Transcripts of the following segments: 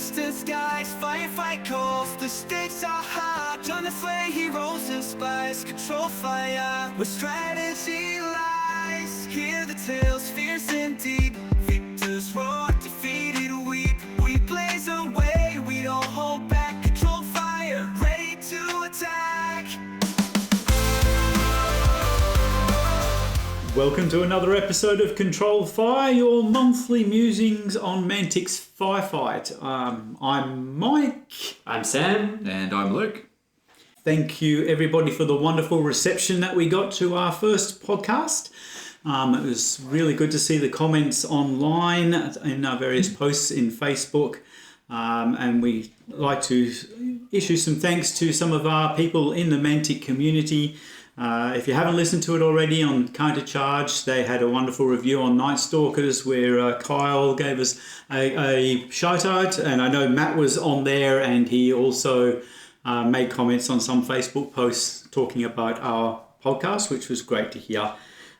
distant skies, firefight calls, the stakes are high. On the flame, heroes and spies, control fire, where strategy lies. Hear the tales, fierce and deep, victors roar, defeated weep. We blaze a way, we don't hold back, control fire, ready to attack. Welcome to another episode of Control Fire, your monthly musings on Mantic's Firefight. I'm Mike. I'm Sam. And I'm Luke. Thank you everybody for the wonderful reception that we got to our first podcast. It was really good to see the comments online in our various posts in Facebook. And we like to issue some thanks to some of our people in the Mantic community. If you haven't listened to it already on Counter Charge, they had a wonderful review on Night Stalkers where Kyle gave us a shout out, and I know Matt was on there and he also made comments on some Facebook posts talking about our podcast, which was great to hear.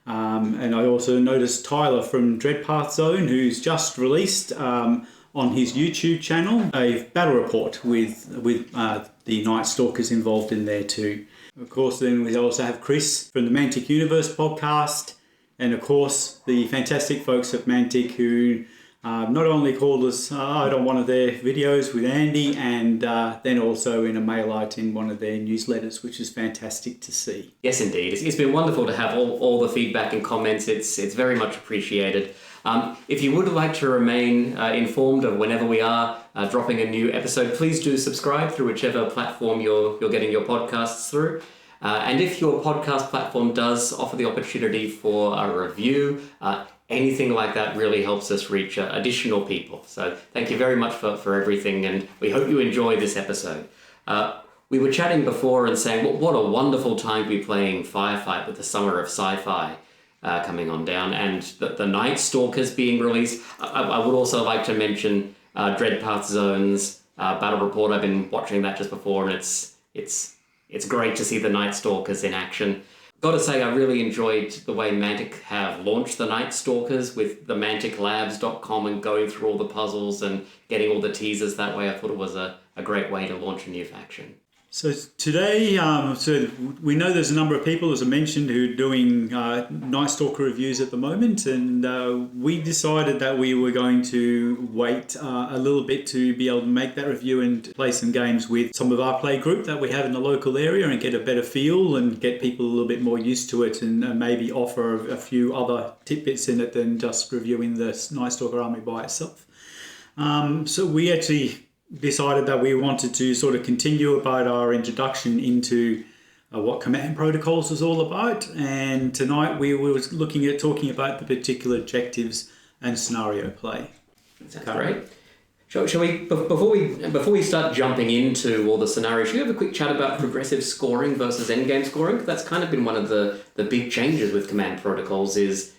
And I also noticed Tyler from Dreadpath Zone, who's just released on his YouTube channel a battle report with the Night Stalkers involved in there too. Of course, then we also have Chris from the Mantic Universe podcast, and of course the fantastic folks at Mantic who not only called us out on one of their videos with Andy, and then also in a mail out in one of their newsletters, which is fantastic to see. Yes, indeed. It's been wonderful to have all the feedback and comments. It's very much appreciated. If you would like to remain informed of whenever we are dropping a new episode, please do subscribe through whichever platform you're getting your podcasts through. And if your podcast platform does offer the opportunity for a review, anything like that really helps us reach additional people. So thank you very much for everything, and we hope you enjoy this episode. We were chatting before and saying what a wonderful time to be playing Firefight with the Summer of Sci-Fi coming on down, and the Night Stalkers being released. I would also like to mention Dreadpath Zone's battle report. I've been watching that just before, and it's great to see the Night Stalkers in action. Gotta say, I really enjoyed the way Mantic have launched the Night Stalkers with the manticlabs.com and going through all the puzzles and getting all the teasers that way. I thought it was a great way to launch a new faction. So today, so we know there's a number of people, as I mentioned, who are doing Night Stalker reviews at the moment, and we decided that we were going to wait a little bit to be able to make that review and play some games with some of our play group that we have in the local area and get a better feel and get people a little bit more used to it, and maybe offer a few other tidbits in it than just reviewing the Night Stalker army by itself. So we actually decided that we wanted to sort of continue about our introduction into what command protocols is all about, and tonight we were looking at talking about the particular objectives and scenario play. That's great. Shall we before we start jumping into all the scenarios, should we have a quick chat about progressive scoring versus endgame scoring? That's kind of been one of the big changes with command protocols is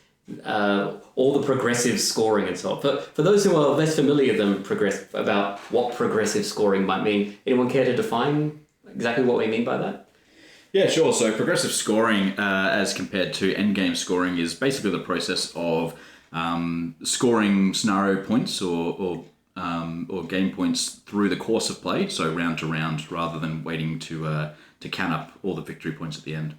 all the progressive scoring and so on. For those who are less familiar about what progressive scoring might mean, anyone care to define exactly what we mean by that? Yeah, sure. So progressive scoring, as compared to endgame scoring, is basically the process of scoring scenario points or game points through the course of play, so round to round, rather than waiting to count up all the victory points at the end.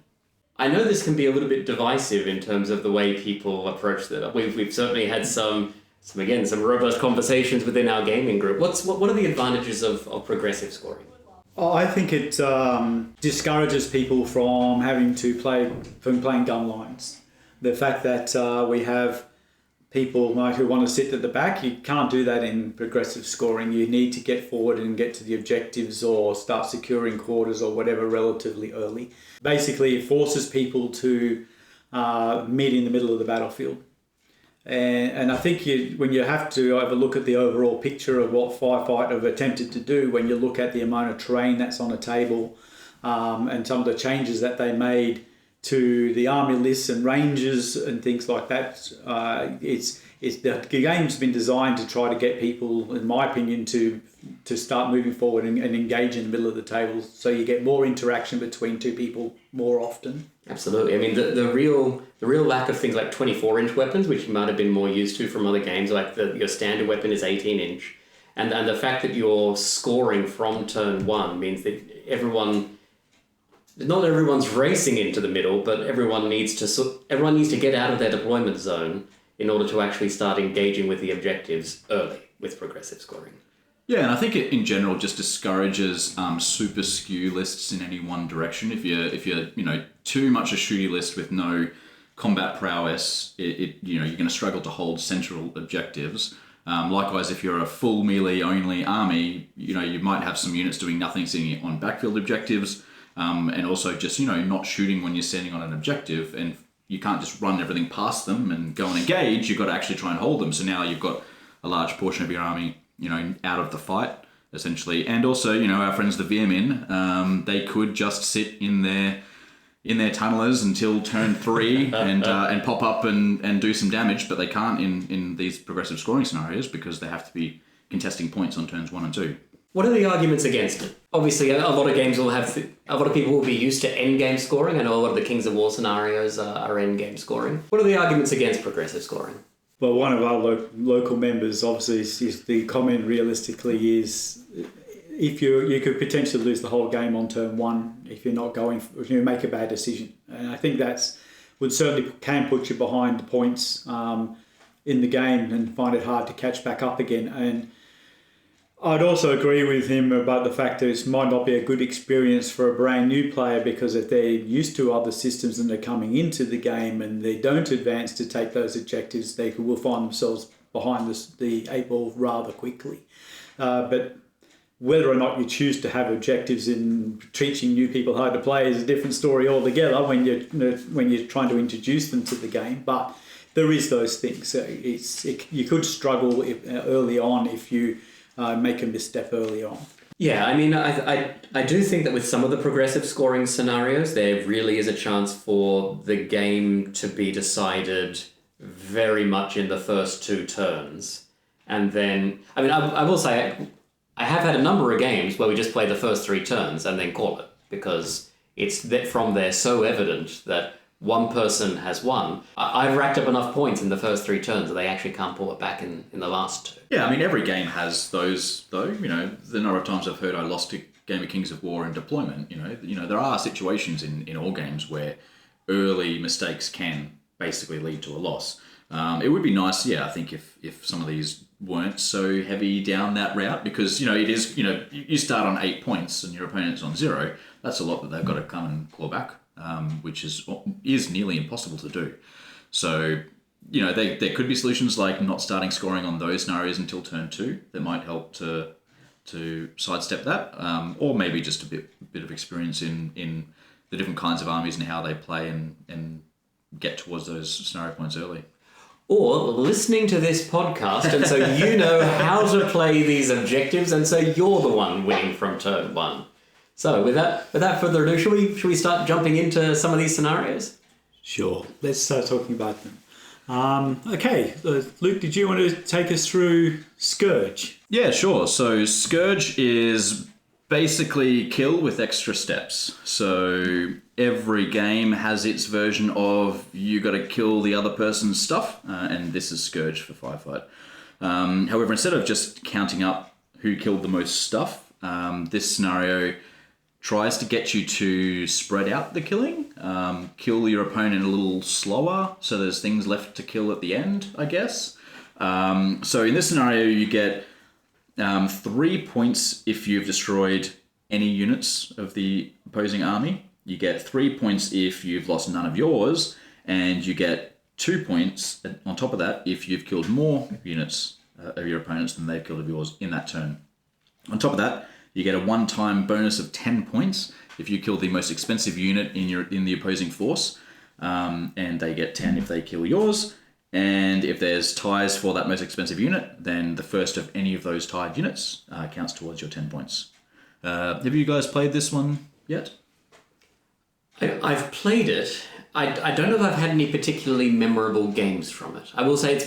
I know this can be a little bit divisive in terms of the way people approach that. We've certainly had some robust conversations within our gaming group. What are the advantages of progressive scoring? I think it discourages people from playing gun lines. The fact that we have people who want to sit at the back, you can't do that in progressive scoring. You need to get forward and get to the objectives or start securing quarters or whatever relatively early. Basically, it forces people to meet in the middle of the battlefield. And I think when you have to have a look at the overall picture of what Firefight have attempted to do, when you look at the amount of terrain that's on a table and some of the changes that they made to the army lists and ranges and things like that, the game's been designed to try to get people, in my opinion, to start moving forward and engage in the middle of the table, so you get more interaction between two people more often. Absolutely. I mean, the real lack of things like 24-inch weapons, which you might have been more used to from other games, like your standard weapon is 18-inch, And the fact that you're scoring from turn one means that not everyone's racing into the middle, but everyone needs to get out of their deployment zone in order to actually start engaging with the objectives early with progressive scoring. Yeah, and I think it in general just discourages super skew lists in any one direction. If you're too much a shooty list with no combat prowess, you're going to struggle to hold central objectives. Likewise, if you're a full melee only army, you might have some units doing nothing, sitting on backfield objectives, and also just not shooting when you're standing on an objective, and you can't just run everything past them and go and engage. You've got to actually try and hold them. So now you've got a large portion of your army out of the fight, essentially. And also, our friends the Veermin, they could just sit in their tunnelers until turn 3 and pop up and do some damage, but they can't in these progressive scoring scenarios because they have to be contesting points on turns 1 and 2. What are the arguments against it? Obviously, a lot of games will have... a lot of people will be used to endgame scoring. I know a lot of the Kings of War scenarios are endgame scoring. What are the arguments against progressive scoring? Well, one of our local members, obviously, is the comment realistically is if you could potentially lose the whole game on turn 1 if you're not going, if you make a bad decision. And I think would certainly can put you behind the points in the game and find it hard to catch back up again. And I'd also agree with him about the fact that it might not be a good experience for a brand new player, because if they're used to other systems and they're coming into the game and they don't advance to take those objectives, they will find themselves behind the 8 ball rather quickly. But whether or not you choose to have objectives in teaching new people how to play is a different story altogether when you're trying to introduce them to the game. But there is those things. So you could struggle early on if you make a misstep early on. Yeah, I mean, I do think that with some of the progressive scoring scenarios, there really is a chance for the game to be decided very much in the first 2 turns. And then, I mean, I will say, I have had a number of games where we just play the first 3 turns and then call it, because it's from there so evident that one person has won. I've racked up enough points in the first 3 turns that they actually can't pull it back in the last 2. Yeah, I mean, every game has those, though. The number of times I've heard I lost a game of Kings of War in deployment, there are situations in all games where early mistakes can basically lead to a loss. It would be nice, I think, if some of these weren't so heavy down that route, because, it is, you start on 8 points and your opponent's on 0. That's a lot that they've got to come and claw back, which is nearly impossible to do. So, there could be solutions like not starting scoring on those scenarios until turn 2 that might help to sidestep that, or maybe just a bit of experience in the different kinds of armies and how they play and get towards those scenario points early. Or listening to this podcast, and so you know how to play these objectives, and so you're the one winning from turn 1. So without further ado, should we start jumping into some of these scenarios? Sure, let's start talking about them. Okay, Luke, did you want to take us through Scourge? Yeah, sure. So Scourge is basically kill with extra steps. So every game has its version of you got to kill the other person's stuff, and this is Scourge for Firefight. However, instead of just counting up who killed the most stuff, this scenario tries to get you to spread out the killing, kill your opponent a little slower, so there's things left to kill at the end, I guess. So in this scenario, you get 3 points if you've destroyed any units of the opposing army. You get 3 points if you've lost none of yours, and you get 2 points on top of that if you've killed more units of your opponents than they've killed of yours in that turn. On top of that, you get a one-time bonus of 10 points if you kill the most expensive unit in the opposing force, and they get 10 if they kill yours. And if there's ties for that most expensive unit, then the first of any of those tied units counts towards your 10 points. Have you guys played this one yet? I've played it. I don't know if I've had any particularly memorable games from it. I will say it's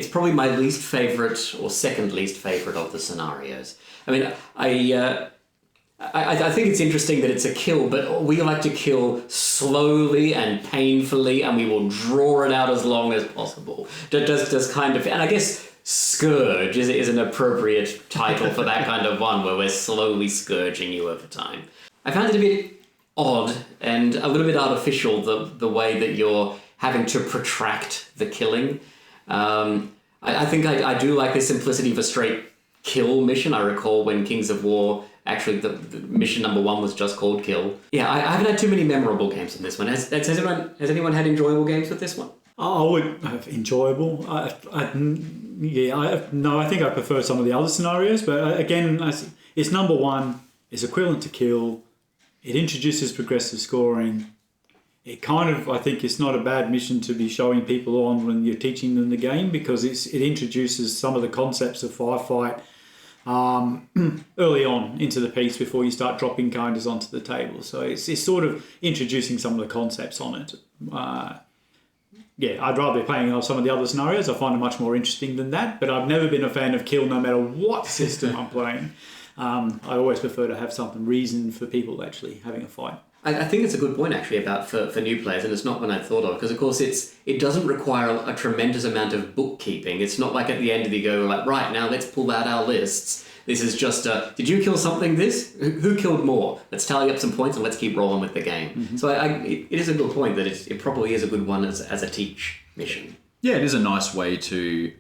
probably my least favourite or second least favourite of the scenarios. I mean, I think it's interesting that it's a kill, but we like to kill slowly and painfully, and we will draw it out as long as possible. Does kind of, and I guess Scourge is an appropriate title for that kind of one, where we're slowly scourging you over time. I found it a bit odd and a little bit artificial, the way that you're having to protract the killing. I think I do like the simplicity of a straight kill mission. I recall when Kings of War, actually the mission number 1 was just called Kill. Yeah, I haven't had too many memorable games on this one. Has anyone had enjoyable games with this one? I would have enjoyable. I think I prefer some of the other scenarios, but again, it's number 1. It's equivalent to Kill. It introduces progressive scoring. It kind of, I think it's not a bad mission to be showing people on when you're teaching them the game, because it introduces some of the concepts of Firefight early on into the piece before you start dropping counters onto the table. So it's sort of introducing some of the concepts on it. I'd rather be playing some of the other scenarios. I find it much more interesting than that, but I've never been a fan of Kill no matter what system I'm playing. I always prefer to have something reason for people actually having a fight. I think it's a good point actually about for new players, and it's not one I thought of, because of course it doesn't require a tremendous amount of bookkeeping. It's not like at the end of the go like, right, now let's pull out our lists. This is just did you kill something this? Who killed more? Let's tally up some points and let's keep rolling with the game. Mm-hmm. So it is a good point that it probably is a good one as a teach mission. Yeah, it is a nice way to,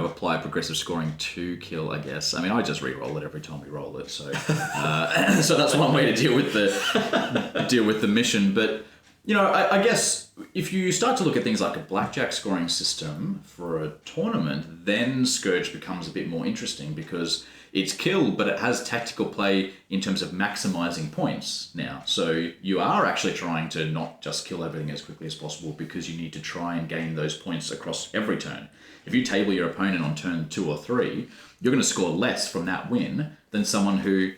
apply progressive scoring to Kill, I guess. I mean, I just re-roll it every time we roll it, so so that's one way to deal with the mission. But I guess if you start to look at things like a blackjack scoring system for a tournament, then Scourge becomes a bit more interesting, because it's Kill, but it has tactical play in terms of maximizing points now. So you are actually trying to not just kill everything as quickly as possible, because you need to try and gain those points across every turn. If you table your opponent on turn 2 or 3, you're going to score less from that win than someone who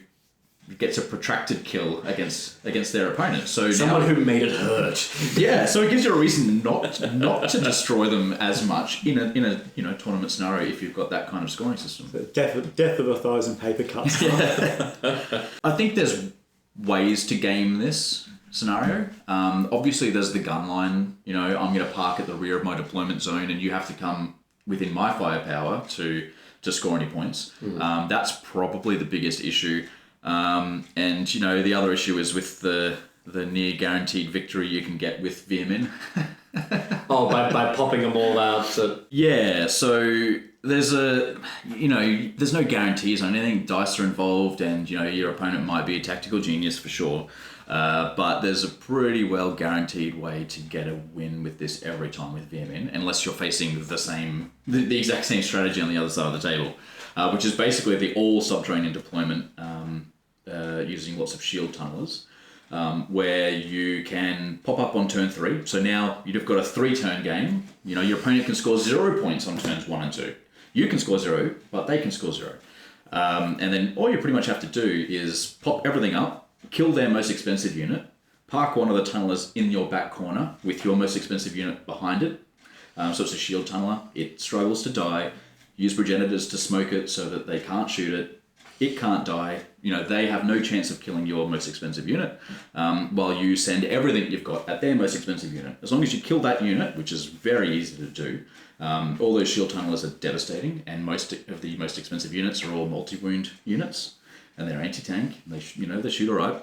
gets a protracted kill against their opponent. So someone who made it hurt. Yeah, so it gives you a reason not to destroy them as much in a tournament scenario if you've got that kind of scoring system. The death of 1,000 paper cuts. Yeah. I think there's ways to game this scenario. Obviously, there's the gun line. I'm going to park at the rear of my deployment zone, and you have to come within my firepower to score any points. Mm. That's probably the biggest issue. And the other issue is with the near guaranteed victory you can get with Veermin. by popping them all out. Yeah, so there's there's no guarantees on anything. Dice are involved, and your opponent might be a tactical genius for sure. But there's a pretty well guaranteed way to get a win with this every time with Veermin, unless you're facing the exact same strategy on the other side of the table. Which is basically the all subterranean deployment using lots of shield tunnelers, where you can pop up on turn 3. So now you've got a 3-turn game. Your opponent can score 0 points on turns 1 and 2. You can score 0, but they can score 0. And then all you pretty much have to do is pop everything up, kill their most expensive unit, park one of the tunnelers in your back corner with your most expensive unit behind it. So it's a shield tunneler. It struggles to die. Use progenitors to smoke it so that they can't shoot it. It can't die. They have no chance of killing your most expensive unit, while you send everything you've got at their most expensive unit. As long as you kill that unit, which is very easy to do, all those shield tunnelers are devastating, and most of the most expensive units are all multi-wound units, and they're anti-tank. They shoot all right.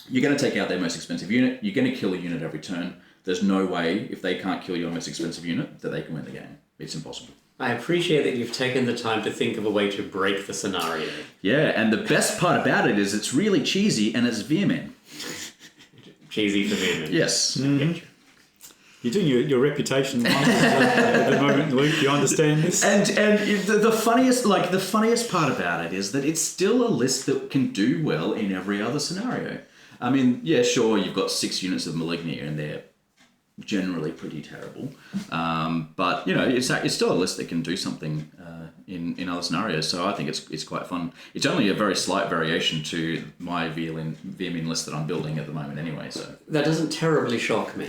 You're going to take out their most expensive unit. You're going to kill a unit every turn. There's no way, if they can't kill your most expensive unit, that they can win the game. It's impossible. I appreciate that you've taken the time to think of a way to break the scenario. Yeah, and the best part about it is it's really cheesy, and it's Veermin. Cheesy for Veermin. Yes. Mm-hmm. You're doing your reputation at the moment, Luke. You understand this? And the funniest part about it is that it's still a list that can do well in every other scenario. I mean, yeah, sure, you've got 6 units of Malignant, and they're generally pretty terrible, but it's still a list that can do something in other scenarios. So I think it's quite fun. It's only a very slight variation to my Veermin list that I'm building at the moment, anyway. So that doesn't terribly shock me.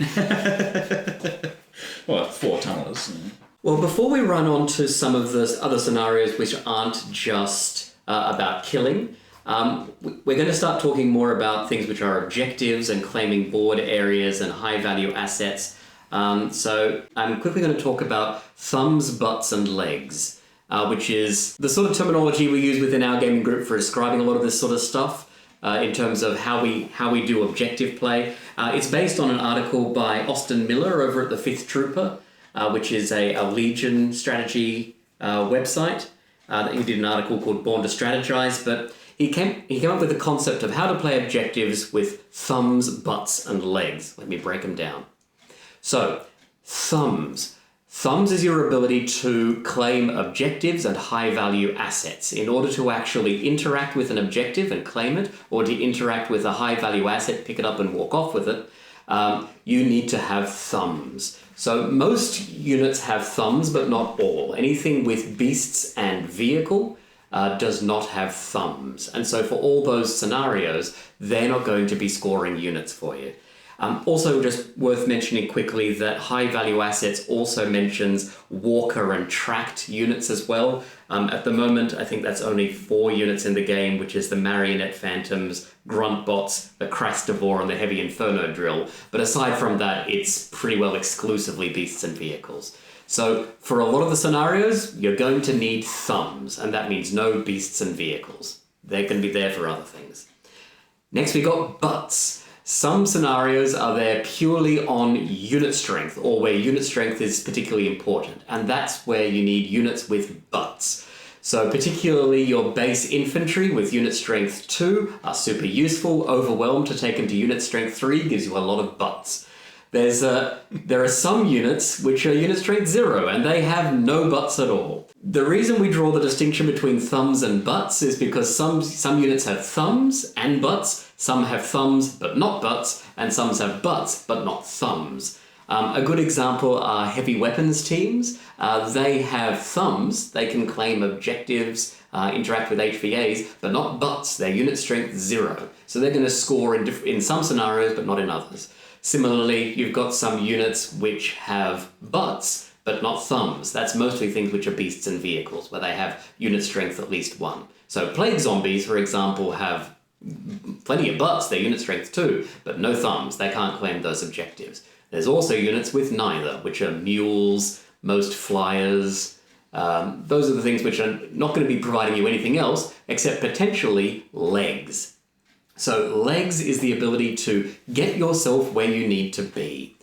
Well, 4 tunnelers. Yeah. Well, before we run on to some of the other scenarios which aren't just about killing, we're going to start talking more about things which are objectives and claiming board areas and high-value assets. So I'm quickly going to talk about thumbs, butts, and legs, which is the sort of terminology we use within our gaming group for describing a lot of this sort of stuff in terms of how we do objective play. It's based on an article by Austin Miller over at the 5th Trooper, which is a Legion strategy website. He did an article called Born to Strategize, but he came up with the concept of how to play objectives with thumbs, butts, and legs. Let me break them down. So, thumbs. Thumbs is your ability to claim objectives and high-value assets. In order to actually interact with an objective and claim it, or to interact with a high-value asset, pick it up and walk off with it, you need to have thumbs. So most units have thumbs, but not all. Anything with beasts and vehicle does not have thumbs. And so for all those scenarios, they're not going to be scoring units for you. Also, just worth mentioning quickly that high value assets also mentions walker and tracked units as well. At the moment, I think that's only 4 units in the game, which is the Marionette Phantoms, Grunt Bots, the Krastovor, and the Heavy Inferno Drill. But aside from that, it's pretty well exclusively beasts and vehicles. So for a lot of the scenarios, you're going to need thumbs, and that means no beasts and vehicles. They're going to be there for other things. Next, we got butts. Some scenarios are there purely on unit strength, or where unit strength is particularly important, and that's where you need units with butts. So particularly your base infantry with unit strength 2 are super useful. Overwhelmed to take them to unit strength 3 gives you a lot of butts. There are some units which are unit strength 0, and they have no butts at all. The reason we draw the distinction between thumbs and butts is because some units have thumbs and butts, some have thumbs but not butts, and some have butts but not thumbs. A good example are heavy weapons teams. They have thumbs, they can claim objectives, interact with HVAs, but not butts. They're unit strength 0. So they're going to score in some scenarios but not in others. Similarly, you've got some units which have butts, but not thumbs. That's mostly things which are beasts and vehicles, where they have unit strength at least 1. So plague zombies, for example, have plenty of butts, they're unit strength 2, but no thumbs. They can't claim those objectives. There's also units with neither, which are mules, most flyers. Those are the things which are not going to be providing you anything else, except potentially legs. So legs is the ability to get yourself where you need to be.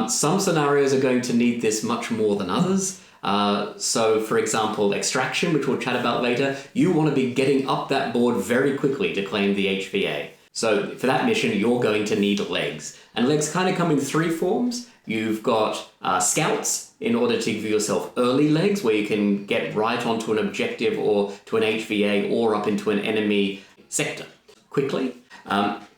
Some scenarios are going to need this much more than others. So for example, extraction, which we'll chat about later, you want to be getting up that board very quickly to claim the HVA. So for that mission, you're going to need legs. And legs kind of come in 3 forms. You've got scouts, in order to give yourself early legs, where you can get right onto an objective or to an HVA or up into an enemy sector quickly.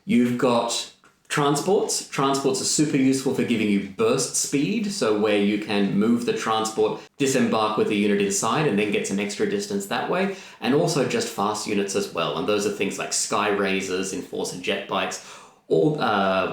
You've got transports. Transports are super useful for giving you burst speed, so where you can move the transport, disembark with the unit inside, and then get some extra distance that way. And also just fast units as well. And those are things like Sky Razors, Enforcer jet bikes, all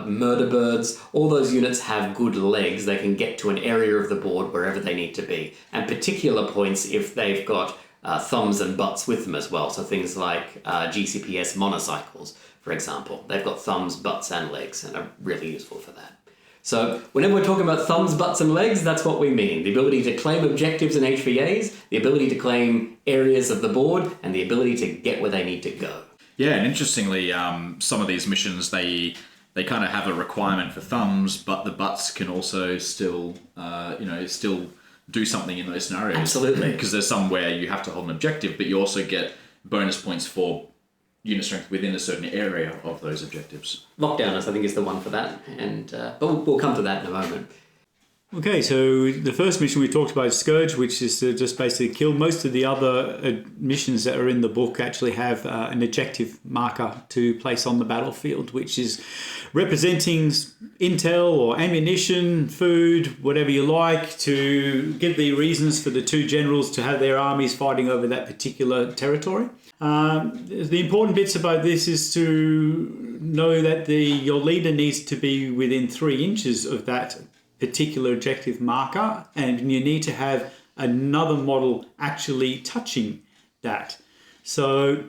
murder birds. All those units have good legs. They can get to an area of the board wherever they need to be. And particular points if they've got thumbs and butts with them as well. So things like GCPS monocycles, for example. They've got thumbs, butts, and legs, and are really useful for that. So whenever we're talking about thumbs, butts, and legs, that's what we mean. The ability to claim objectives and HVAs, the ability to claim areas of the board, and the ability to get where they need to go. Yeah, and interestingly, some of these missions, they kind of have a requirement for thumbs, but the butts can also still do something in those scenarios. Absolutely. Because there's some where you have to hold an objective, but you also get bonus points for unit strength within a certain area of those objectives. Lockdowners, I think, is the one for that, and but we'll come to that in a moment. Okay, so the first mission we talked about is Scourge, which is to just basically kill. Most of the other missions that are in the book actually have an objective marker to place on the battlefield, which is representing intel or ammunition, food, whatever you like, to give the reasons for the 2 generals to have their armies fighting over that particular territory. The important bits about this is to know that your leader needs to be within 3 inches of that particular objective marker, and you need to have another model actually touching that, so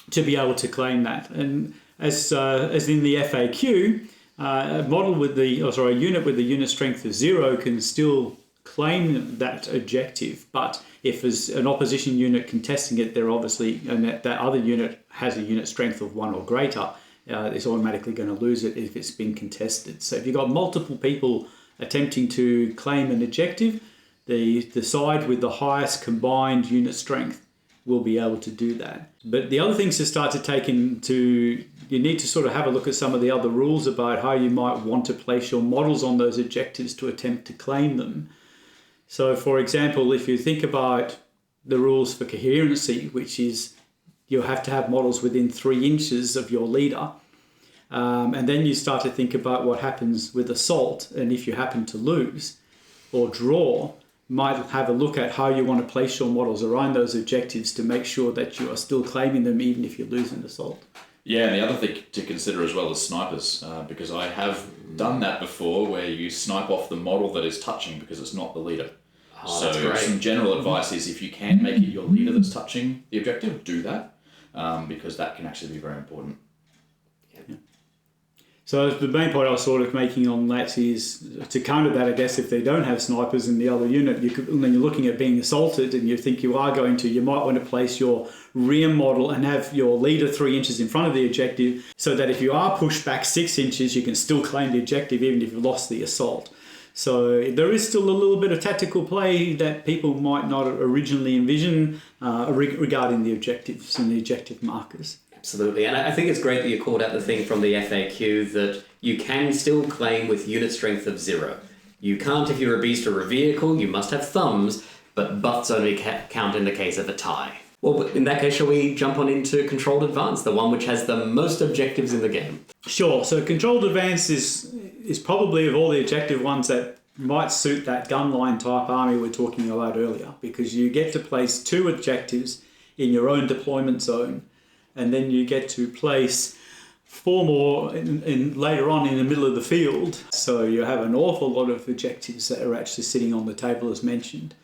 to be able to claim that. And as in the FAQ, a unit with the unit strength of 0 can still claim that objective, but if there's an opposition unit contesting it, they're obviously, and that other unit has a unit strength of 1 or greater, it's automatically going to lose it if it's been contested. So if you've got multiple people attempting to claim an objective, the side with the highest combined unit strength will be able to do that. But the other things to start to take into, you need to sort of have a look at some of the other rules about how you might want to place your models on those objectives to attempt to claim them. So for example, if you think about the rules for coherency, which is you'll have to have models within 3 inches of your leader, and then you start to think about what happens with assault, and if you happen to lose or draw, might have a look at how you want to place your models around those objectives to make sure that you are still claiming them even if you lose an assault. Yeah, and the other thing to consider as well is snipers, because I have done that before where you snipe off the model that is touching because it's not the leader. Oh, so that's great. some general advice is if you can make it your leader that's touching the objective, do that, because that can actually be very important. So the main point I was sort of making on that is to counter that, I guess, if they don't have snipers in the other unit, when you're looking at being assaulted and you think you are going to, you might want to place your rear model and have your leader 3 inches in front of the objective so that if you are pushed back 6 inches, you can still claim the objective even if you've lost the assault. So there is still a little bit of tactical play that people might not originally envision regarding the objectives and the objective markers. Absolutely, and I think it's great that you called out the thing from the FAQ that you can still claim with unit strength of 0. You can't if you're a beast or a vehicle, you must have thumbs, but butts only count in the case of a tie. Well, in that case, shall we jump on into Controlled Advance, the one which has the most objectives in the game? Sure, so Controlled Advance is probably of all the objective ones that might suit that gunline type army we were talking about earlier, because you get to place 2 objectives in your own deployment zone, and then you get to place 4 more later on in the middle of the field. So you have an awful lot of objectives that are actually sitting on the table as mentioned.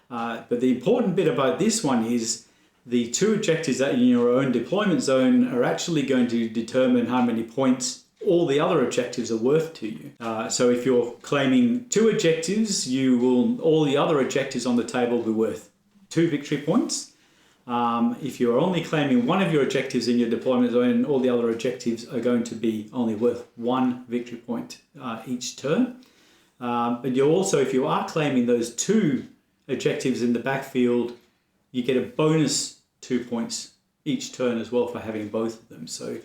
But the important bit about this one is the 2 objectives that are in your own deployment zone are actually going to determine how many points all the other objectives are worth to you. So if you're claiming 2 objectives, all the other objectives on the table will be worth 2 victory points. If you're only claiming one of your objectives in your deployment zone, all the other objectives are going to be only worth 1 victory point each turn. But you also, if you are claiming those 2 objectives in the backfield, you get a bonus 2 points each turn as well for having both of them. So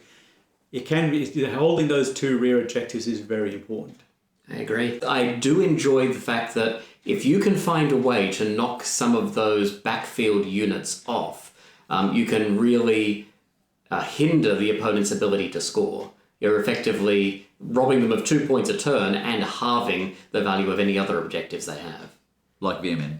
it can be, holding those 2 rear objectives is very important. I agree. I do enjoy the fact that if you can find a way to knock some of those backfield units off, you can really hinder the opponent's ability to score. You're effectively robbing them of 2 points a turn and halving the value of any other objectives they have. Like VMN.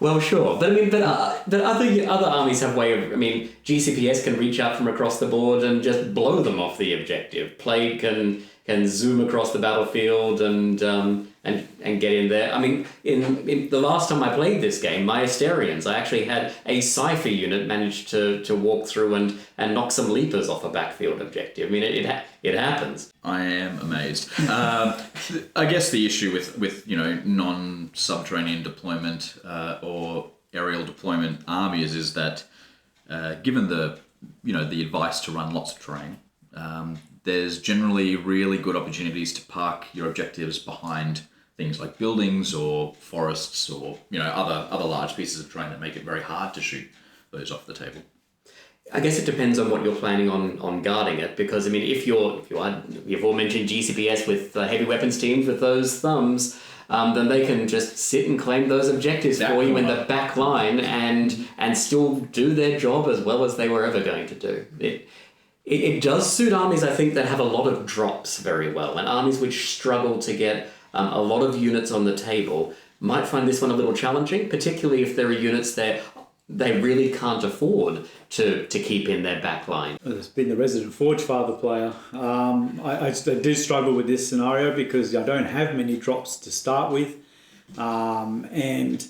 Well, sure, but I mean, but other armies have way of. I mean, GCPS can reach out from across the board and just blow them off the objective. Plague can zoom across the battlefield and get in there. I mean, in the last time I played this game, my Asterians, I actually had a Cypher unit manage to walk through and knock some leapers off a backfield objective. I mean, it happens. I am amazed. I guess the issue with non-subterranean deployment or aerial deployment armies is that given the advice to run lots of terrain, there's generally really good opportunities to park your objectives behind things like buildings or forests or other large pieces of terrain that make it very hard to shoot those off the table. I guess it depends on what you're planning on guarding it, because I mean, if you've all mentioned GCPS with heavy weapons teams with those thumbs, then they can just sit and claim those objectives for you in the back line and still do their job as well as they were ever going to do. It does suit armies, I think, that have a lot of drops very well, and armies which struggle to get a lot of units on the table might find this one a little challenging, particularly if there are units that they really can't afford to keep in their back line. It's been the resident Forge Father player. I do struggle with this scenario because I don't have many drops to start with, and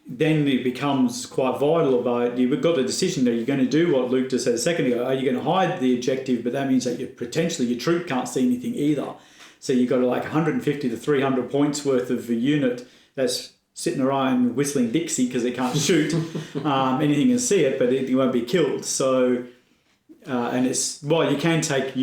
then it becomes quite vital about, you've got the decision that you're going to do what Luke just said a second ago. Are you going to hide the objective? But that means that potentially your troop can't see anything either. So you've got like 150 to 300 points worth of a unit that's sitting around whistling Dixie because it can't shoot anything and see it, but it won't be killed. So, and it's, well, you can take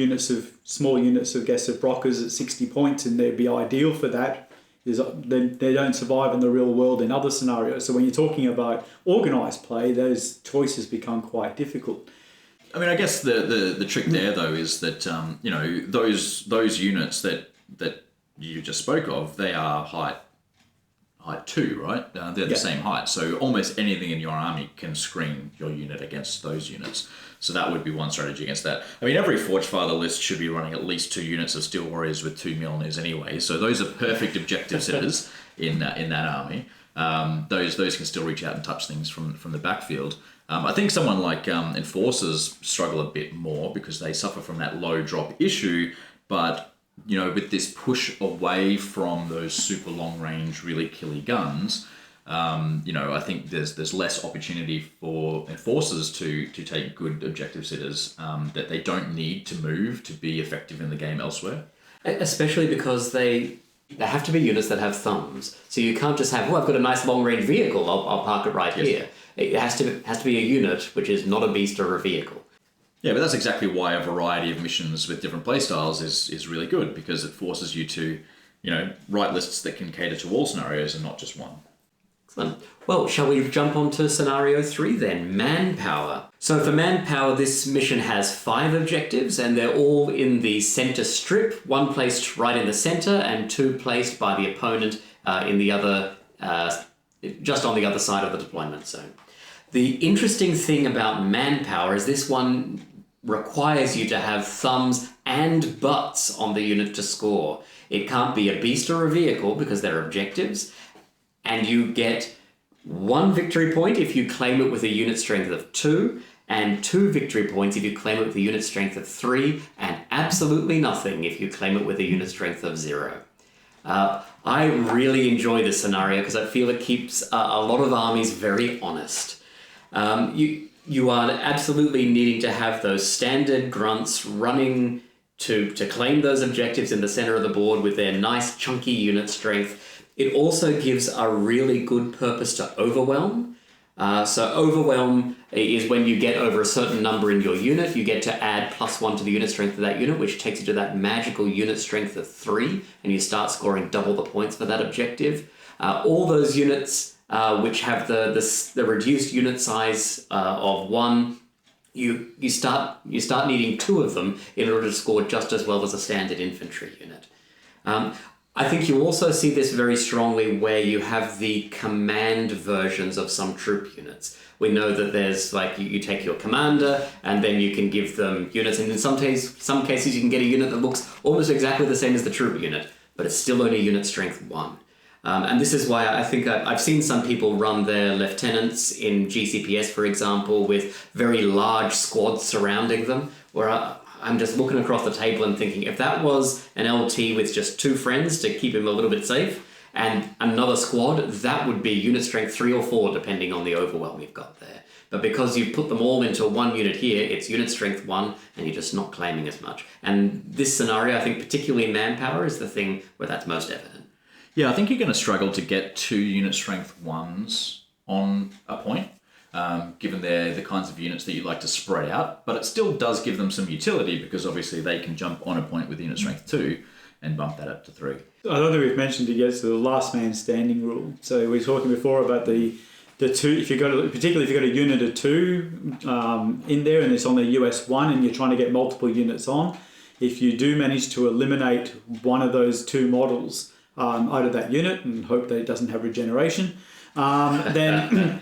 small units of Guests of Brockers at 60 points, and they'd be ideal for that. They don't survive in the real world in other scenarios. So when you're talking about organised play, those choices become quite difficult. I mean, I guess the trick there though is that those units that you just spoke of, they are height 2, right? They're the same height, so almost anything in your army can screen your unit against those units. So that would be one strategy against that. I mean, every Forgefather list should be running at least 2 units of Steel Warriors with 2 Mjolnirs anyway. So those are perfect objective setters in that army. Those can still reach out and touch things from the backfield. I think someone like Enforcers struggle a bit more because they suffer from that low drop issue, but with this push away from those super long range, really killy guns, I think there's less opportunity for Enforcers to take good objective sitters that they don't need to move to be effective in the game elsewhere. Especially because they have to be units that have thumbs. So you can't just have, I've got a nice long range vehicle, I'll park it right here. It has to be a unit which is not a beast or a vehicle. Yeah, but that's exactly why a variety of missions with different playstyles is really good, because it forces you to, write lists that can cater to all scenarios and not just one. Excellent. Well, shall we jump on to scenario 3 then? Manpower. So for manpower, this mission has 5 objectives, and they're all in the center strip, 1 placed right in the center and 2 placed by the opponent in the other, just on the other side of the deployment zone. The interesting thing about manpower is this one requires you to have thumbs and butts on the unit to score. It can't be a beast or a vehicle because they're objectives, and you get 1 victory point if you claim it with a unit strength of 2, and 2 victory points if you claim it with a unit strength of 3, and absolutely nothing if you claim it with a unit strength of 0. I really enjoy this scenario because I feel it keeps a lot of armies very honest. You are absolutely needing to have those standard grunts running to claim those objectives in the center of the board with their nice chunky unit strength. It also gives a really good purpose to overwhelm. So overwhelm is when you get over a certain number in your unit, you get to add +1 to the unit strength of that unit, which takes you to that magical unit strength of 3, and you start scoring double the points for that objective. All those units which have the reduced unit size of 1, you start needing 2 of them in order to score just as well as a standard infantry unit. I think you also see this very strongly where you have the command versions of some troop units. We know that there's you take your commander and then you can give them units, and in some cases you can get a unit that looks almost exactly the same as the troop unit, but it's still only unit strength 1. And this is why I think I've seen some people run their lieutenants in GCPS, for example, with very large squads surrounding them, where I'm just looking across the table and thinking, if that was an LT with just 2 friends to keep him a little bit safe, and another squad, that would be unit strength 3 or 4, depending on the overwhelm you've got there. But because you've put them all into 1 unit here, it's unit strength 1, and you're just not claiming as much. And this scenario, I think particularly manpower, is the thing where that's most evident. Yeah, I think you're going to struggle to get 2 unit strength 1s on a point, given they're the kinds of units that you like to spread out, but it still does give them some utility because obviously they can jump on a point with unit strength 2 and bump that up to 3. I don't think we've mentioned it yet, so the last man standing rule. So we were talking before about the 2, particularly if you've got a unit of 2 in there and it's on the US 1 and you're trying to get multiple units on, if you do manage to eliminate one of those 2 models out of that unit and hope that it doesn't have regeneration, then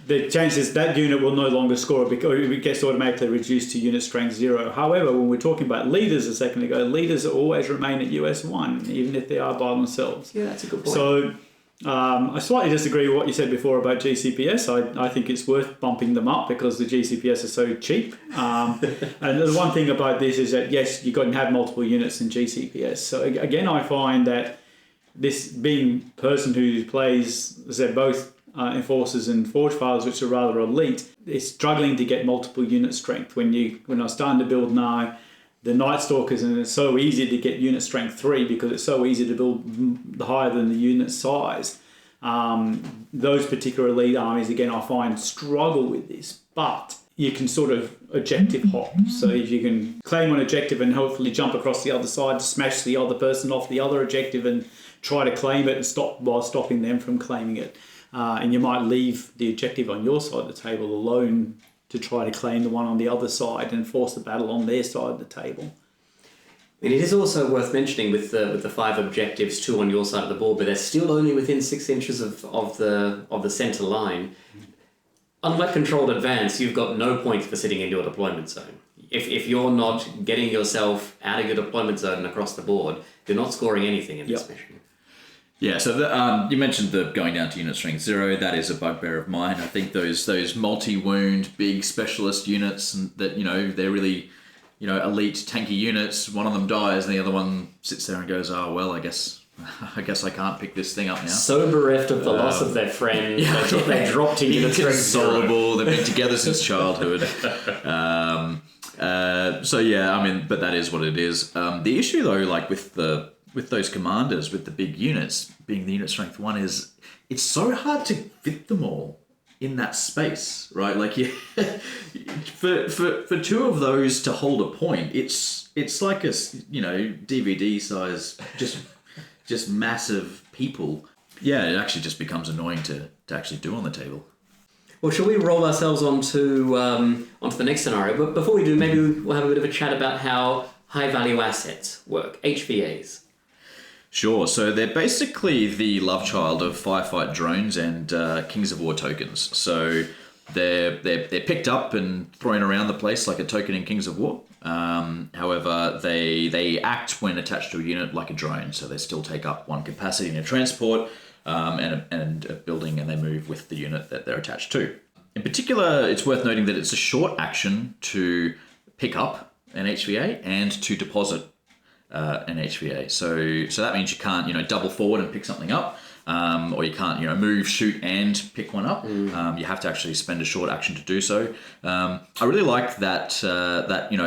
the chances that unit will no longer score because it gets automatically reduced to unit strength 0. However, when we're talking about leaders a second ago, leaders always remain at US 1, even if they are by themselves. Yeah, that's a good point. So I slightly disagree with what you said before about GCPS. I think it's worth bumping them up because the GCPS are so cheap. And the one thing about this is that, yes, you can have multiple units in GCPS. So again, I find that this being person who plays, both enforcers and forge files, which are rather elite, they're struggling to get multiple unit strength. When I was starting to build now the Night Stalkers, and it's so easy to get unit strength 3 because it's so easy to build higher than the unit size. Those particular elite armies, again, I find struggle with this, but you can sort of objective hop. So if you can claim an objective and hopefully jump across the other side to smash the other person off the other objective and try to claim it and stop while stopping them from claiming it. And you might leave the objective on your side of the table alone to try to claim the one on the other side and force the battle on their side of the table. And it is also worth mentioning with the 5 objectives, 2 on your side of the board, but they're still only within 6 inches of the centre line. Unlike controlled advance, you've got no points for sitting in your deployment zone. If you're not getting yourself out of your deployment zone and across the board, you're not scoring anything in this mission. Yeah, so you mentioned the going down to unit strength 0. That is a bugbear of mine. I think those multi-wound, big specialist units that, they're really, elite tanky units. One of them dies and the other one sits there and goes, oh, well, I guess I can't pick this thing up now. So bereft of the loss of their friend, they dropped to unit strength 0. They've been together since childhood. But that is what it is. The issue though, like with those commanders with the big units being the unit strength 1, is it's so hard to fit them all in that space, right? Like for 2 of those to hold a point, it's like a DVD size, just massive people. Yeah, it actually just becomes annoying to actually do on the table. Well, shall we roll ourselves onto the next scenario? But before we do, maybe we'll have a bit of a chat about how high value assets work, HVAs. Sure. So they're basically the love child of Firefight drones and Kings of War tokens. So they're picked up and thrown around the place like a token in Kings of War. However, they act when attached to a unit like a drone. So they still take up 1 capacity in a transport and a building, and they move with the unit that they're attached to. In particular, it's worth noting that it's a short action to pick up an HVA and to deposit an HVA. So that means you can't, double forward and pick something up, or you can't, move, shoot, and pick one up. You have to actually spend a short action to do so. I really like that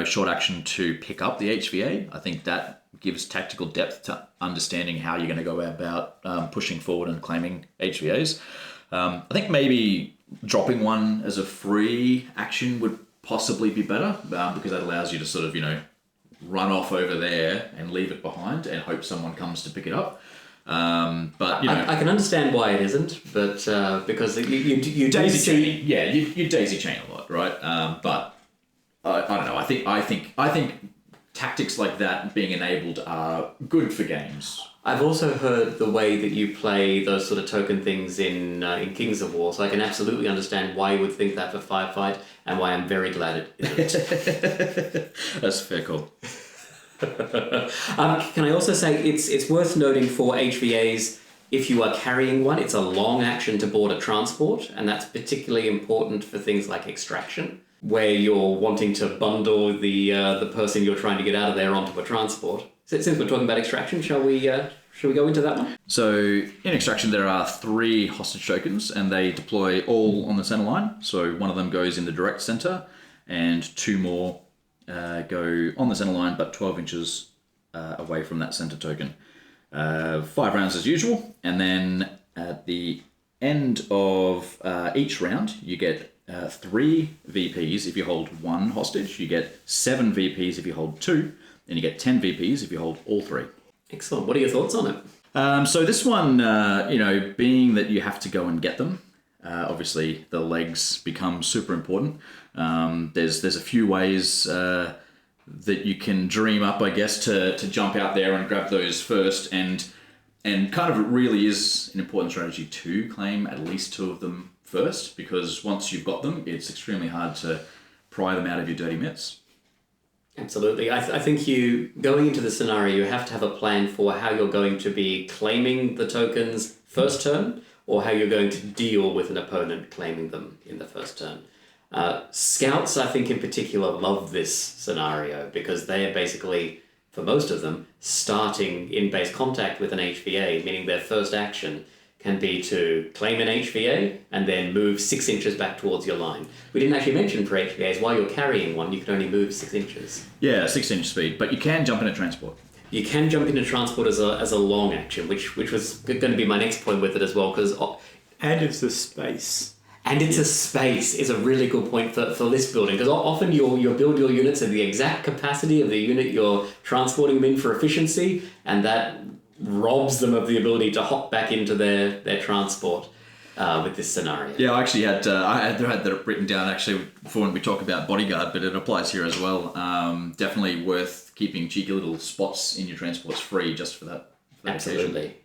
short action to pick up the HVA. I think that gives tactical depth to understanding how you're going to go about pushing forward and claiming HVAs. I think maybe dropping one as a free action would possibly be better, because that allows you to sort of, run off over there and leave it behind and hope someone comes to pick it up. But I can understand why it isn't, but because you daisy chaining, you daisy chain a lot, right? But I don't know. I think tactics like that being enabled are good for games. I've also heard the way that you play those sort of token things in Kings of War, so I can absolutely understand why you would think that for Firefight, and why I'm very glad it isn't. That's a fair call. Can I also say it's worth noting for HVAs, if you are carrying one, it's a long action to board a transport, and that's particularly important for things like extraction, where you're wanting to bundle the person you're trying to get out of there onto a transport. Since we're talking about extraction, shall we go into that one? So in extraction, there are 3 hostage tokens, and they deploy all on the center line. So one of them goes in the direct center, and 2 more go on the center line, but 12 inches away from that center token. 5 rounds as usual, and then at the end of each round, you get 3 VPs if you hold 1 hostage. You get 7 VPs if you hold 2. And you get 10 VPs if you hold all 3. Excellent. What are your thoughts on it? So this one, being that you have to go and get them, obviously the legs become super important. There's a few ways that you can dream up, I guess, to jump out there and grab those first. And kind of it really is an important strategy to claim at least 2 of them first, because once you've got them, it's extremely hard to pry them out of your dirty mitts. Absolutely. I think going into the scenario, you have to have a plan for how you're going to be claiming the tokens first turn, or how you're going to deal with an opponent claiming them in the first turn. Scouts, I think in particular, love this scenario because they are basically, for most of them, starting in base contact with an HVA, meaning their first action can be to claim an HVA and then move 6 inches back towards your line. We didn't actually mention for HVAs, while you're carrying one, you can only move 6 inches. Yeah, 6-inch speed, but you can jump into transport. You can jump into transport as a long action, which was going to be my next point with it as well, because... And it's the space. And it's a space is a really good point for list building, because often you'll build your units at the exact capacity of the unit you're transporting them in for efficiency, and that robs them of the ability to hop back into their transport with this scenario. Yeah, I actually had that written down actually for when we talk about bodyguard, but it applies here as well. Definitely worth keeping cheeky little spots in your transports free just for that Absolutely.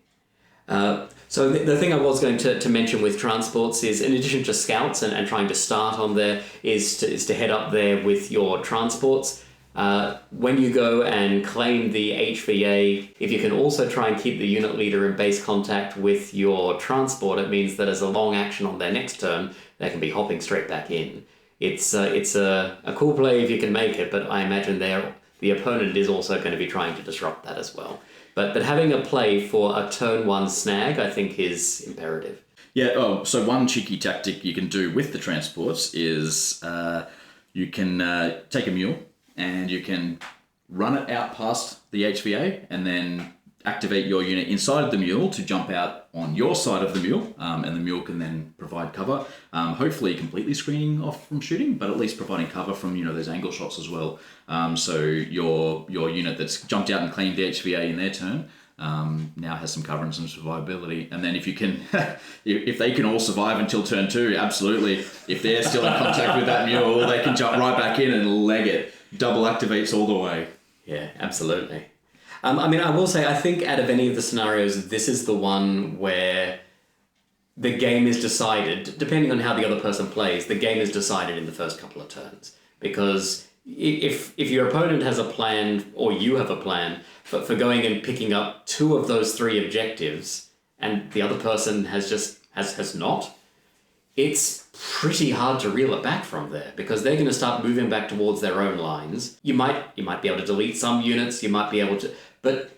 So the thing I was going to mention with transports is, in addition to scouts and trying to start on there, is to head up there with your transports. When you go and claim the HVA, if you can also try and keep the unit leader in base contact with your transport, it means that as a long action on their next turn, they can be hopping straight back in. It's a cool play if you can make it, but I imagine the opponent is also going to be trying to disrupt that as well. But having a play for a turn 1 snag, I think, is imperative. Yeah, so one cheeky tactic you can do with the transports is you can take a mule and you can run it out past the HVA and then activate your unit inside of the mule to jump out on your side of the mule, and the mule can then provide cover, hopefully completely screening off from shooting, but at least providing cover from those angle shots as well. So your unit that's jumped out and claimed the HVA in their turn now has some cover and some survivability. And then if you can, if they can all survive until turn 2, absolutely. If they're still in contact with that mule, they can jump right back in and leg it. Double activates all the way. Yeah, absolutely. I will say, I think out of any of the scenarios, this is the one where the game is decided, depending on how the other person plays, the game is decided in the first couple of turns. Because if your opponent has a plan, or you have a plan, for going and picking up 2 of those 3 objectives, and the other person has not, it's pretty hard to reel it back from there, because they're going to start moving back towards their own lines. You might be able to delete some units, you might be able to, but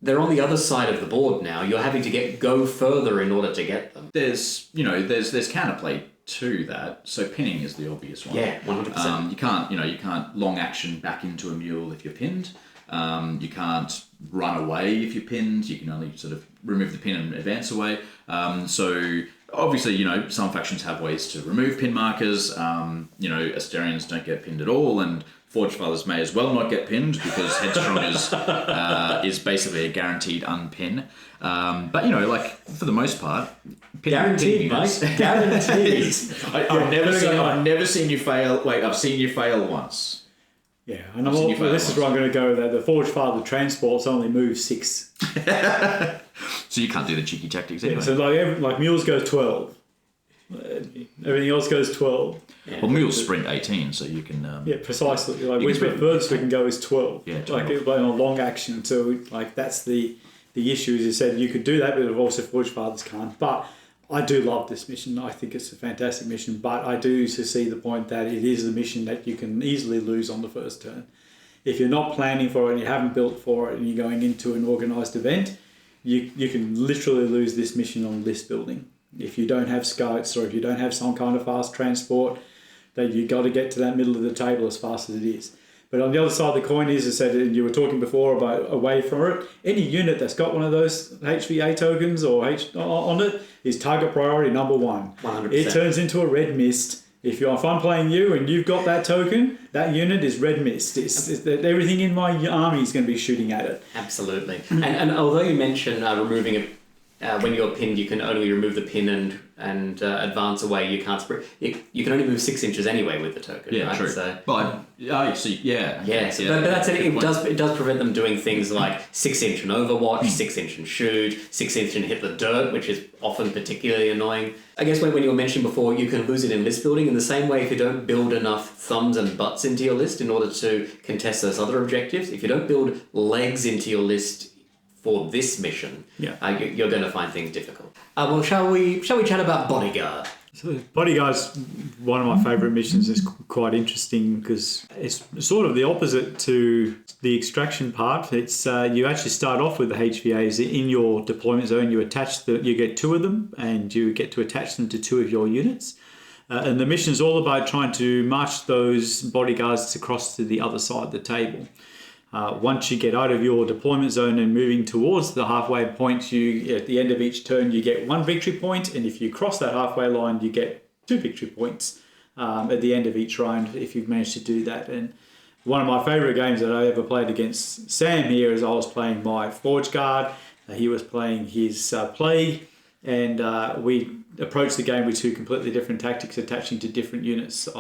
they're on the other side of the board now. You're having to go further in order to get them. There's counterplay to that. So pinning is the obvious one. Yeah, 100%. You can't long action back into a mule if you're pinned. You can't run away if you're pinned. You can only sort of remove the pin and advance away. So obviously, some factions have ways to remove pin markers. Asterians don't get pinned at all, and Forge Fathers may as well not get pinned because Headstrong is basically a guaranteed unpin. But for the most part, Guaranteed, mate. Guaranteed. I've never seen you fail. Wait, I've seen you fail once. Yeah, and this is where I'm going to go. That the Forge Father transports only move 6. So you can't do the cheeky tactics anyway. Yeah, so like mules goes 12. Everything else goes 12. Yeah. Well, mules sprint 18, so you can... precisely. The furthest we can go is 12. Yeah, 12. Like on a long action. So that's the issue. As you said, you could do that, but also Forge Fathers can't. But I do love this mission. I think it's a fantastic mission, but I do see the point that it is a mission that you can easily lose on the first turn. If you're not planning for it and you haven't built for it and you're going into an organised event, you can literally lose this mission on list building. If you don't have scouts or if you don't have some kind of fast transport, that you got to get to that middle of the table as fast as it is. But on the other side of the coin is, as I said, you were talking before about away from it, any unit that's got one of those HVA tokens or on it is target priority number 1. 100%. It turns into a red mist. If I'm playing you and you've got that token, that unit is red mist. It's everything in my army is going to be shooting at it. Absolutely. And although you mentioned removing it, when you're pinned, you can only remove the pin and advance away. You can't sprint. You can only move 6 inches anyway with the token. Yeah, right? true. So, but you see, yeah. But that's it. It does prevent them doing things like 6 inch and Overwatch, 6 inch and shoot, 6 inch and hit the dirt, which is often particularly annoying. I guess when you were mentioning before, you can lose it in list building in the same way if you don't build enough thumbs and butts into your list in order to contest those other objectives. If you don't build legs into your list for this mission, you're going to find things difficult. Well, shall we chat about bodyguard? So Bodyguard's one of my favourite missions. It's quite interesting because it's sort of the opposite to the extraction part. It's you actually start off with the HVAs in your deployment zone. You get 2 of them, and you get to attach them to 2 of your units. And the mission is all about trying to march those bodyguards across to the other side of the table. Once you get out of your deployment zone and moving towards the halfway point, at the end of each turn you get 1 victory point, and if you cross that halfway line you get 2 victory points at the end of each round if you've managed to do that. And one of my favourite games that I ever played against Sam here is I was playing my Forge Guard, he was playing his Plague, and we approached the game with 2 completely different tactics attaching to different units.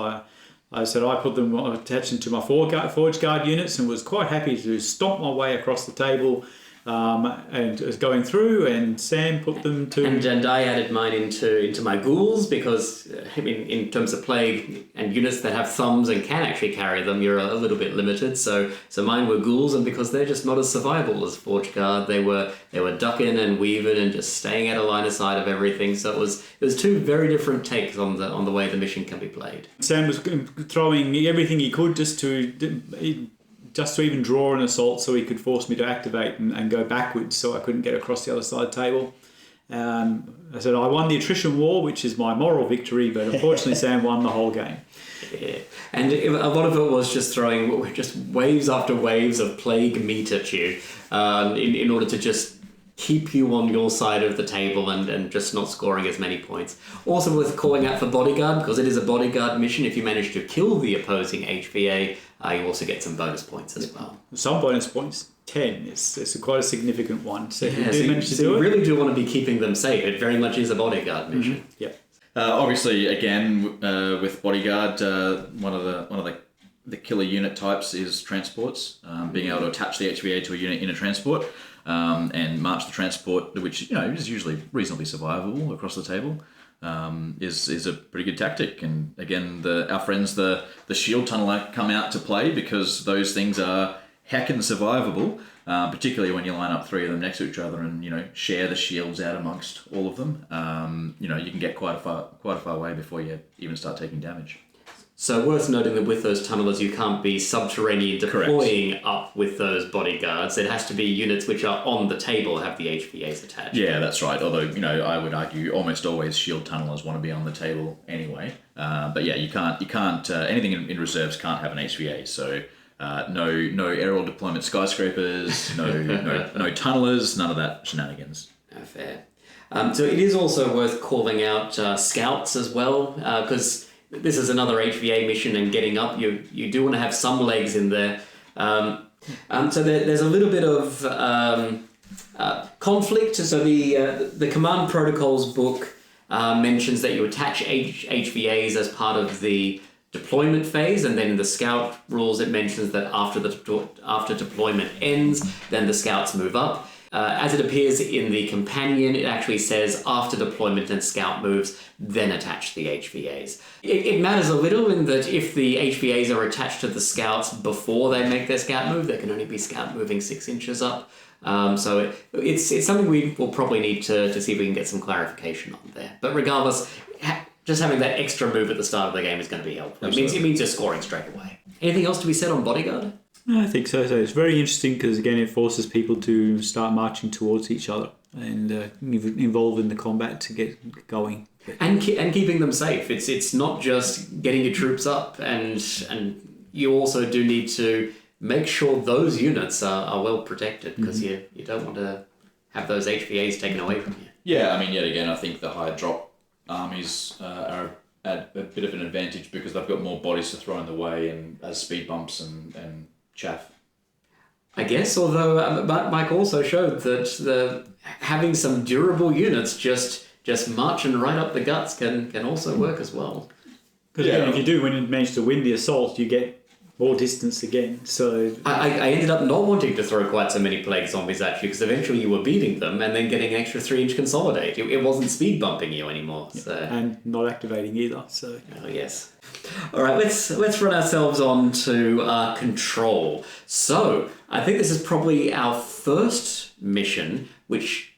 I said I put them attaching to my Forge Guard units and was quite happy to stomp my way across the table and was going through, and Sam put them to... And I added mine into my ghouls because, in terms of Plague and units that have thumbs and can actually carry them, you're a little bit limited. So mine were ghouls, and because they're just not as survivable as Forge Guard, they were ducking and weaving and just staying out of line of sight of everything. So it was 2 very different takes on the way the mission can be played. Sam was throwing everything he could just to even draw an assault so he could force me to activate and go backwards so I couldn't get across the other side of the table. I said I won the attrition war, which is my moral victory, but unfortunately Sam won the whole game. Yeah. And a lot of it was just throwing just waves after waves of Plague meat at you in order to just keep you on your side of the table and just not scoring as many points. Also worth calling out for Bodyguard, because it is a Bodyguard mission. If you manage to kill the opposing HVA, you also get some bonus points as well. Some bonus points, 10. It's quite a significant one. So if you so do manage to do you it... really do want to be keeping them safe. It very much is a Bodyguard mission. Mm-hmm. Yep. Obviously, again, with Bodyguard, one of the killer unit types is transports. Being able to attach the HVA to a unit in a transport and march the transport, which is usually reasonably survivable across the table, is a pretty good tactic. And again, our friends the shield tunneler come out to play because those things are heckin' survivable. Particularly when you line up 3 of them next to each other and share the shields out amongst all of them. You can get quite a far way before you even start taking damage. So worth noting that with those tunnelers, you can't be subterranean deploying up with those bodyguards. It has to be units which are on the table have the HVAs attached. Yeah, that's right. Although I would argue almost always shield tunnelers want to be on the table anyway. But yeah, you can't. Anything in reserves can't have an HVA. So. No aerial deployment skyscrapers, no tunnelers, none of that shenanigans. Fair. So it is also worth calling out scouts as well, because this is another HVA mission, and getting up, you do want to have some legs in there. So there's a little bit of conflict. So the Command Protocols book mentions that you attach HVAs as part of the deployment phase, and then in the scout rules it mentions that after deployment ends, then the scouts move up. As it appears in the companion, it actually says after deployment and scout moves, then attach the HVAs. It matters a little in that if the HVAs are attached to the scouts before they make their scout move, they can only be scout moving 6 inches up. So it's something we will probably need to see if we can get some clarification on there. But regardless, just having that extra move at the start of the game is going to be helpful. It means you're scoring straight away. Anything else to be said on Bodyguard? I think so. So it's very interesting because, again, it forces people to start marching towards each other and involved in the combat to get going. And keeping them safe. It's not just getting your troops up, and you also do need to make sure those units are well protected, because you don't want to have those HVAs taken away from you. Yeah, I mean, yet again, I think the high drop armies are at a bit of an advantage because they've got more bodies to throw in the way and as speed bumps and chaff. I guess, although Mike also showed that having some durable units just marching right up the guts can also work as well. Because if you do manage to win the assault, you get more distance again. So I ended up not wanting to throw quite so many plague zombies at you because eventually you were beating them and then getting an extra 3-inch consolidate. It wasn't speed bumping you anymore. So. And not activating either. So yes. All right, let's run ourselves on to control. So I think this is probably our first mission which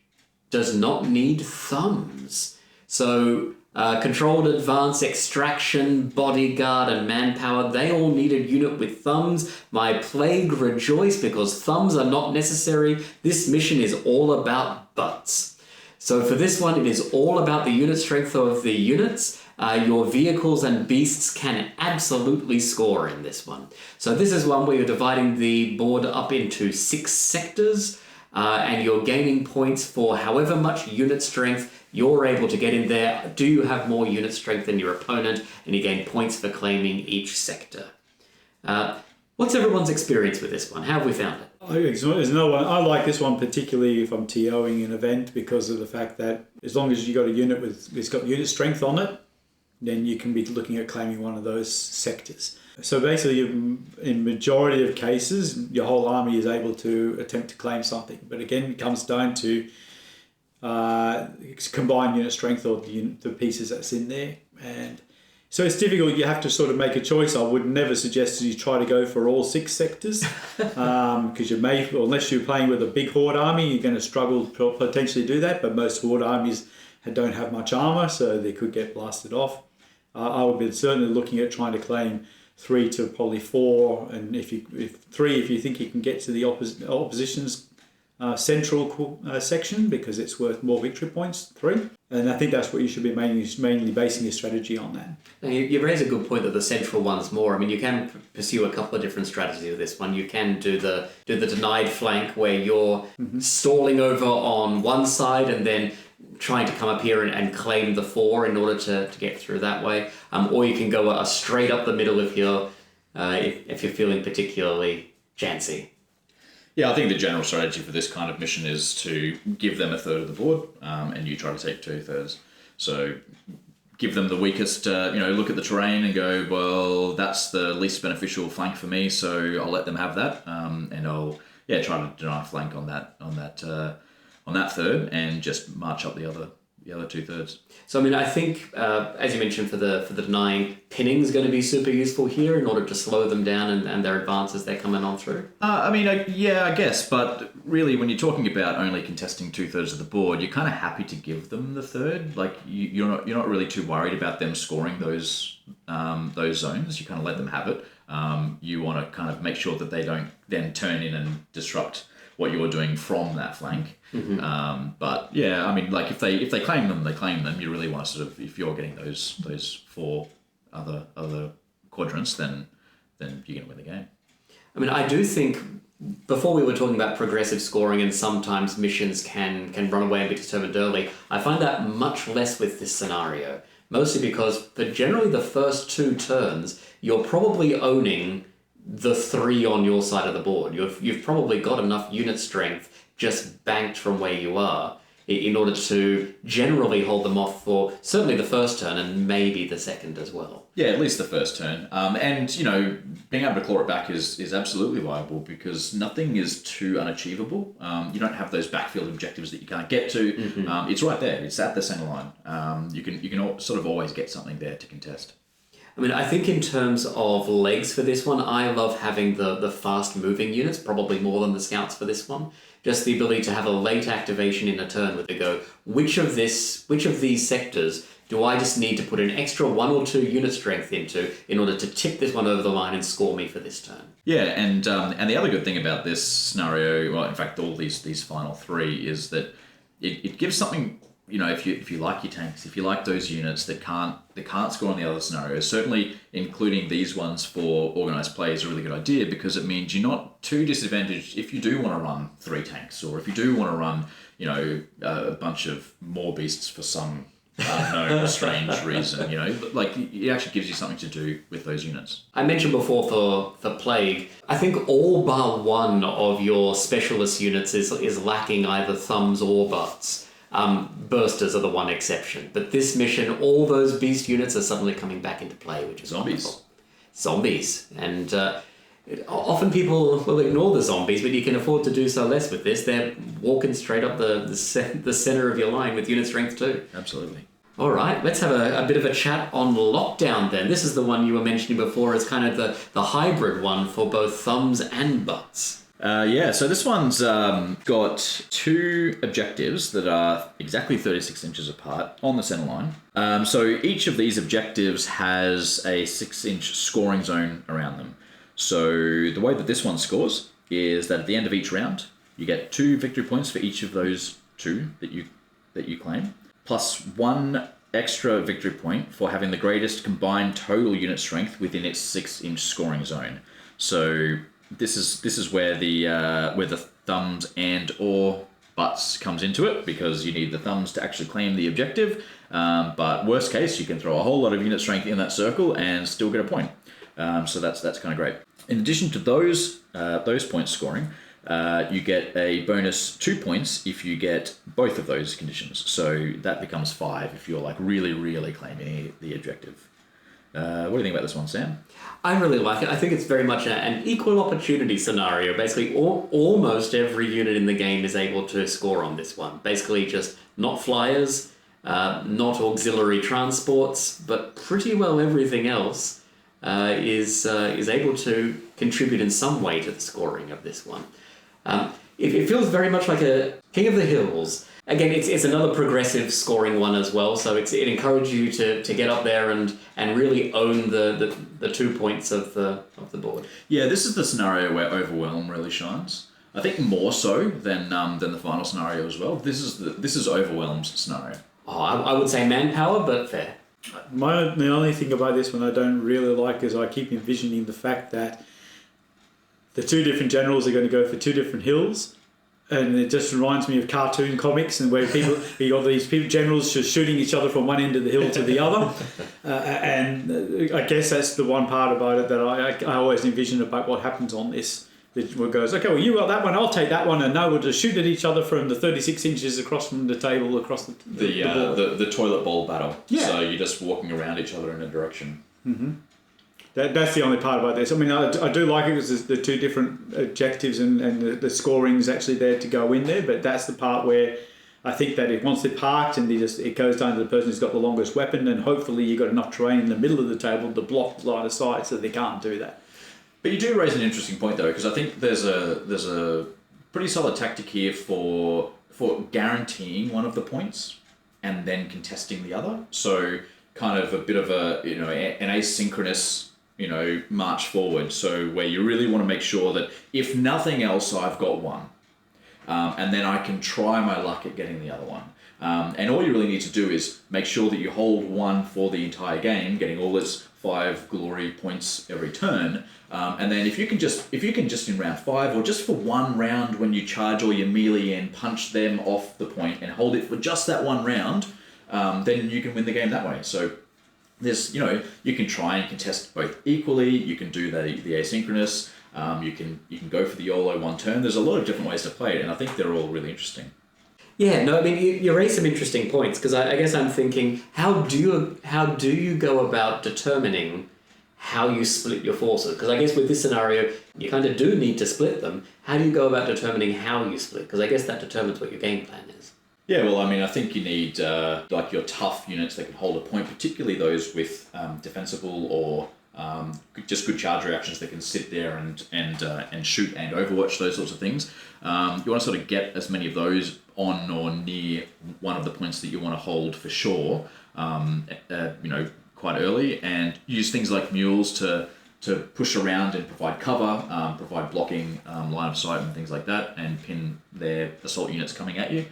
does not need thumbs. So Controlled advance, extraction, bodyguard, and manpower, they all need a unit with thumbs. My plague rejoice because thumbs are not necessary. This mission is all about butts. So for this one, it is all about the unit strength of the units. Your vehicles and beasts can absolutely score in this one. So this is one where you're dividing the board up into 6 sectors, and you're gaining points for however much unit strength you're able to get in there. Do you have more unit strength than your opponent? And you gain points for claiming each sector. What's everyone's experience with this one? How have we found it? There's no one. I like this one particularly if I'm TOing an event because of the fact that as long as you got a unit it's got unit strength on it, then you can be looking at claiming one of those sectors. So basically, in majority of cases, your whole army is able to attempt to claim something. But again, it comes down to combined unit strength or the pieces that's in there. And so it's difficult. You have to sort of make a choice. I would never suggest you try to go for all 6 sectors because unless you're playing with a big horde army, you're going to struggle to potentially do that. But most horde armies don't have much armor, so they could get blasted off. I would be certainly looking at trying to claim 3 to probably 4, and if you think you can get to the opposition's central section because it's worth more victory points, 3. And I think that's what you should be mainly basing your strategy on that. Now, you raise a good point that the central one's more. I mean, you can pursue a couple of different strategies with this one. You can do the denied flank where you're stalling over on one side and then trying to come up here and claim the 4 in order to get through that way. Or you can go straight up the middle if you're feeling particularly chancy. Yeah, I think the general strategy for this kind of mission is to give them a third of the board, and you try to take 2/3. So give them the weakest, look at the terrain and go, well, that's the least beneficial flank for me, so I'll let them have that, and I'll try to deny flank on that third, and just march up the other 2/3. So I mean, I think as you mentioned for the denying, pinning is going to be super useful here in order to slow them down and their advance as they're coming on through. I guess, but really, when you're talking about only contesting 2/3 of the board, you're kind of happy to give them the third. Like you're not really too worried about them scoring those zones. You kind of let them have it. You want to kind of make sure that they don't then turn in and disrupt what you're doing from that flank. But yeah, I mean, like if they claim them, they claim them. You really want to sort of, if you're getting those 4 other quadrants, then you're going to win the game. I mean, I do think before we were talking about progressive scoring and sometimes missions can run away and be determined early. I find that much less with this scenario, mostly because for generally the first 2 turns, you're probably owning the 3 on your side of the board. You've probably got enough unit strength just banked from where you are in order to generally hold them off for certainly the first turn and maybe the second as well. Yeah, at least the first turn. And, being able to claw it back is absolutely viable because nothing is too unachievable. You don't have those backfield objectives that you can't get to. It's right there. It's at the center line. You can sort of always get something there to contest. I mean, I think in terms of legs for this one, I love having the fast-moving units, probably more than the scouts for this one. Just the ability to have a late activation in a turn where they go, which of these sectors do I just need to put an extra 1 or 2 unit strength into in order to tip this one over the line and score me for this turn? Yeah, and the other good thing about this scenario, well, in fact, all these final 3, is that it gives something. If you like your tanks, if you like those units that can't score on the other scenarios, certainly including these ones for organised play is a really good idea because it means you're not too disadvantaged if you do want to run 3 tanks or if you do want to run, a bunch of more beasts for some unknown strange reason. Like it actually gives you something to do with those units. I mentioned before for Plague, I think all bar 1 of your specialist units is lacking either thumbs or butts. Bursters are the one exception, but this mission, all those beast units are suddenly coming back into play, which is wonderful. Zombies, and often people will ignore the zombies, but you can afford to do so less with this. They're walking straight up the center of your line with unit strength too. Absolutely. All right, let's have a bit of a chat on Lockdown then. This is the one you were mentioning before as kind of the hybrid one for both thumbs and butts. So this one's got two objectives that are exactly 36 inches apart on the center line. So each of these objectives has a 6-inch scoring zone around them. So the way that this one scores is that at the end of each round, you get 2 victory points for each of those 2 that you claim, plus 1 extra victory point for having the greatest combined total unit strength within its 6-inch scoring zone. So this is where the thumbs and or butts comes into it, because you need the thumbs to actually claim the objective. But worst case, you can throw a whole lot of unit strength in that circle and still get a point. So that's kind of great. In addition to those points scoring, you get a bonus 2 points if you get both of those conditions. So that becomes 5 if you're like really claiming the objective. What do you think about this one, Sam? I really like it. I think it's very much an equal opportunity scenario. Basically, almost every unit in the game is able to score on this one. Basically, just not flyers, not auxiliary transports, but pretty well everything else is able to contribute in some way to the scoring of this one. It feels very much like a King of the Hills. Again, it's another progressive scoring one as well, so it encourages you to get up there and really own the 2 points of the board. Yeah, this is the scenario where Overwhelm really shines. I think more so than the final scenario as well. This is Overwhelm's scenario. Oh, I would say manpower, but fair. The only thing about this one I don't really like is I keep envisioning the fact that the 2 different generals are going to go for 2 different hills. And it just reminds me of cartoon comics, and where you got these generals just shooting each other from one end of the hill to the other. And I guess that's the one part about it that I always envision about what happens on this. It goes, okay, well, you got that one, I'll take that one, and now we'll just shoot at each other from the 36 inches across from the table, across the board. The toilet bowl battle. Yeah. So you're just walking around each other in a direction. Mm-hmm. That's the only part about this. I mean, I do like it because the 2 different objectives and the scoring is actually there to go in there, but that's the part where I think that once they're parked and it goes down to the person who's got the longest weapon, and hopefully you've got enough terrain in the middle of the table to block the line of sight so they can't do that. But you do raise an interesting point though, because I think there's a pretty solid tactic here for guaranteeing one of the points and then contesting the other. So kind of a bit of an asynchronous march forward. So where you really want to make sure that if nothing else, I've got one, and then I can try my luck at getting the other one. And all you really need to do is make sure that you hold one for the entire game, getting all its 5 glory points every turn. And then if you can just in round 5, or just for one round when you charge all your melee and punch them off the point and hold it for just that one round, then you can win the game that way. So there's, you can try and contest both equally. You can do the asynchronous. You can go for the YOLO one turn. There's a lot of different ways to play it, and I think they're all really interesting. Yeah, no, I mean, you raise some interesting points, because I guess I'm thinking, how do you go about determining how you split your forces? Because I guess with this scenario, you kind of do need to split them. How do you go about determining how you split? Because I guess that determines what your game plan is. Yeah, well, I mean, I think you need like your tough units that can hold a point, particularly those with defensible or just good charge reactions that can sit there and shoot and overwatch, those sorts of things. You want to sort of get as many of those on or near one of the points that you want to hold for sure, quite early, and use things like mules to push around and provide cover, provide blocking, line of sight and things like that, and pin their assault units coming at you.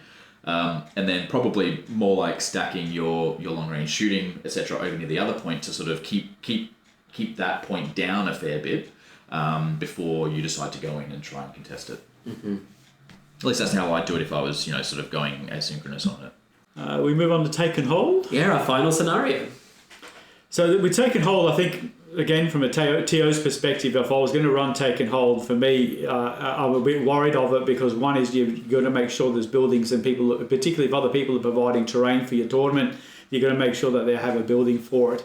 And then probably more like stacking your long range shooting, etc., over near the other point to sort of keep that point down a fair bit before you decide to go in and try and contest it. Mm-hmm. At least that's how I'd do it if I was, sort of going asynchronous on it. We move on to take and hold. Yeah, our final scenario. So with take and hold, I think, again, from a TO's perspective, if I was going to run take and hold, for me, I'm a bit worried of it, because one is you've got to make sure there's buildings and people, particularly if other people are providing terrain for your tournament, you've got to make sure that they have a building for it.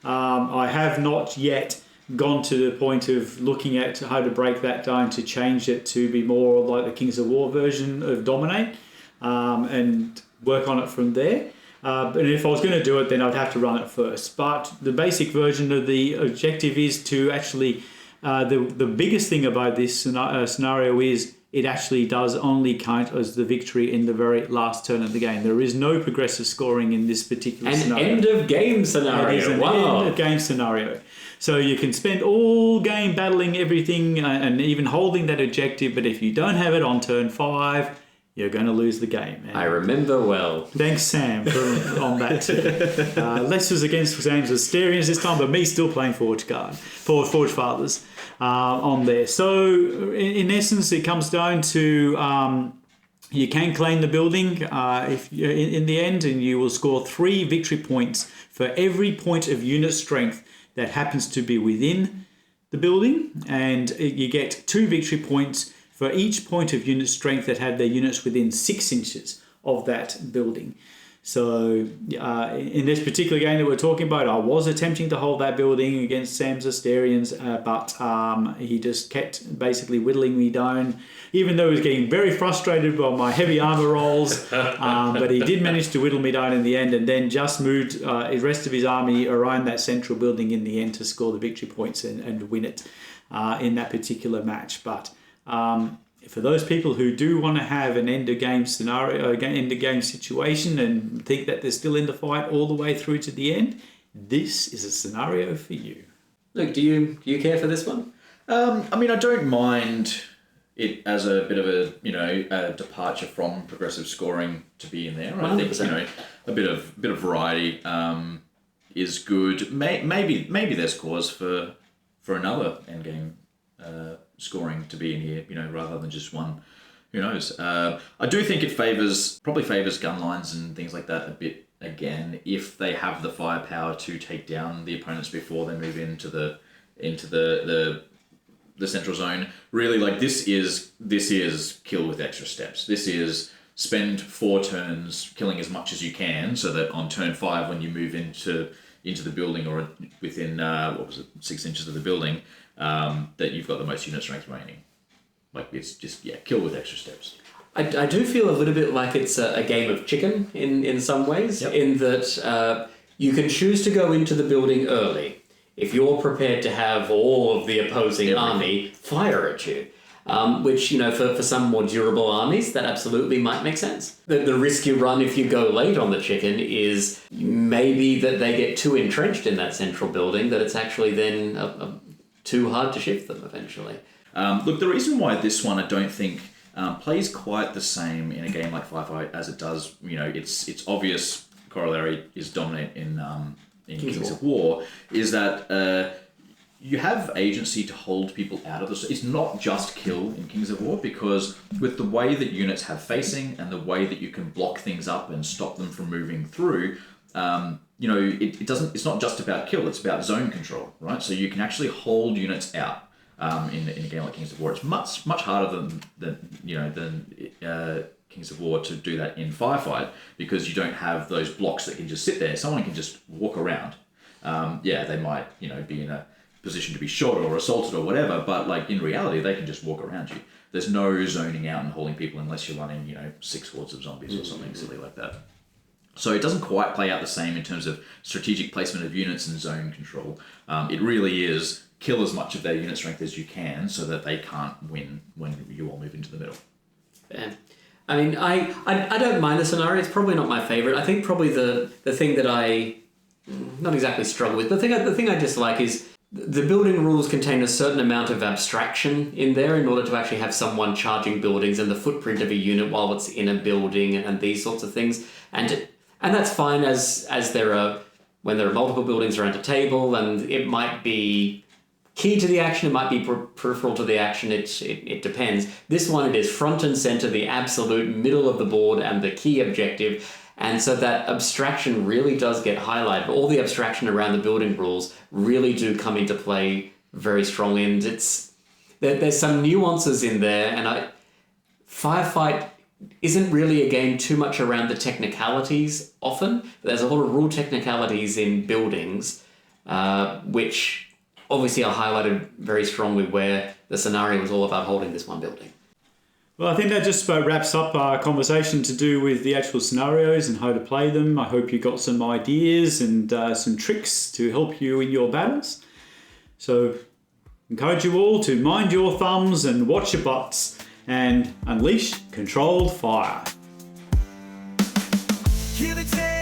I have not yet gone to the point of looking at how to break that down to change it to be more like the Kings of War version of Dominate, and work on it from there. And if I was going to do it, then I'd have to run it first. But the basic version of the objective is to actually the biggest thing about this scenario is it actually does only count as the victory in the very last turn of the game. There is no progressive scoring in this particular scenario. An end of game scenario. It is an end of game scenario. So you can spend all game battling everything and even holding that objective, but if you don't have it on turn 5, you're going to lose the game. And I remember well. thanks, Sam, on that too. Less was against Sam's Asterians this time, but me still playing Forge Fathers on there. So in essence, it comes down to you can claim the building if you're in the end, and you will score 3 victory points for every point of unit strength that happens to be within the building, and you get 2 victory points for each point of unit strength that had their units within 6 inches of that building. So in this particular game that we're talking about, I was attempting to hold that building against Sam's Asterians, but he just kept basically whittling me down, even though he was getting very frustrated by my heavy armor rolls. But he did manage to whittle me down in the end, and then just moved the rest of his army around that central building in the end to score the victory points and win it in that particular match. But for those people who do want to have an end of game scenario, end of game situation, and think that they're still in the fight all the way through to the end, this is a scenario for you. Look, do you care for this one? I mean, I don't mind it as a bit of a departure from progressive scoring to be in there. I think 100%. A bit of variety is good. Maybe there's cause for another endgame scoring to be in here, rather than just one. Who knows? I do think it probably favors gun lines and things like that a bit again, if they have the firepower to take down the opponents before they move into the central zone. Really, like this is kill with extra steps. This is spend 4 turns killing as much as you can, so that on turn 5, when you move into the building or within 6 inches of the building, that you've got the most unit strength remaining. Like it's just kill with extra steps. I do feel a little bit like it's a game of chicken in some ways, Yep. in that you can choose to go into the building early if you're prepared to have all of the opposing army fire at you. Which, for some more durable armies, that absolutely might make sense. The risk you run if you go late on the chicken is maybe that they get too entrenched in that central building that it's actually then too hard to shift them eventually. Look, the reason why this one I don't think plays quite the same in a game like Firefight as it does, its obvious corollary is dominant in Kings of War, is that you have agency to hold people out of this. It's not just kill in Kings of War, because with the way that units have facing and the way that you can block things up and stop them from moving through, it's not just about kill, it's about zone control, right? So you can actually hold units out in a game like Kings of War. It's much harder than Kings of War to do that in Firefight, because you don't have those blocks that can just sit there. Someone can just walk around. They might be in a position to be shot or assaulted or whatever, but like in reality they can just walk around you. There's no zoning out and holding people unless you're running 6 hordes of zombies or something silly like that. So it doesn't quite play out the same in terms of strategic placement of units and zone control. It really is kill as much of their unit strength as you can so that they can't win when you all move into the middle. Yeah. I mean, I don't mind the scenario. It's probably not my favorite. I think probably the thing that I not exactly struggle with, but the thing I dislike is the building rules contain a certain amount of abstraction in there in order to actually have someone charging buildings and the footprint of a unit while it's in a building and these sorts of things. And that's fine as when there are multiple buildings around a table, and it might be key to the action, it might be peripheral to the action, it depends. This one, it is front and center, the absolute middle of the board and the key objective. And so that abstraction really does get highlighted. All the abstraction around the building rules really do come into play very strongly. And there's some nuances in there. And Firefight isn't really a game too much around the technicalities often. There's a lot of rule technicalities in buildings, which obviously are highlighted very strongly where the scenario is all about holding this one building. Well, I think that just about wraps up our conversation to do with the actual scenarios and how to play them. I hope you got some ideas and some tricks to help you in your battles. So encourage you all to mind your thumbs and watch your butts and unleash controlled fire. Hear the tale